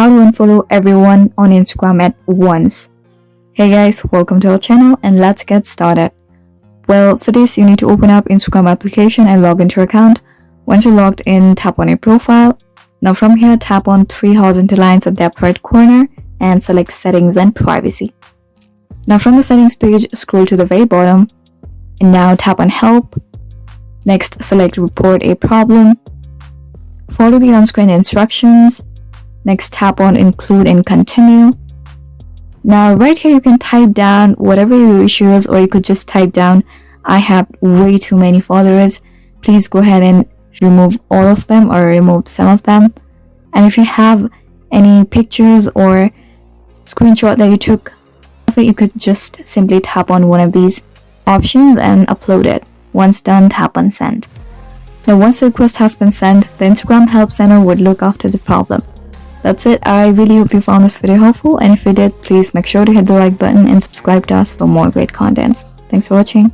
how to unfollow everyone on Instagram at once. Hey guys, welcome to our channel and let's get started. Well, for this you need to open up Instagram application and log into your account. Once you're logged in, tap on your profile. Now from here, tap on three horizontal lines at the upper right corner and select settings and privacy. Now from the settings page, scroll to the very bottom and now tap on help. Next, select report a problem. Follow the on-screen instructions. Next, tap on include and continue. Now right here you can type down whatever your issue is, or you could just type down I have way too many followers. Please go ahead and remove all of them or remove some of them. And if you have any pictures or screenshot that you took of it, you could just simply tap on one of these options and upload it. Once done, tap on send. Now once the request has been sent, the Instagram help center would look after the problem. That's it. I really hope you found this video helpful, and if you did, please make sure to hit the like button and subscribe to us for more great contents. Thanks for watching.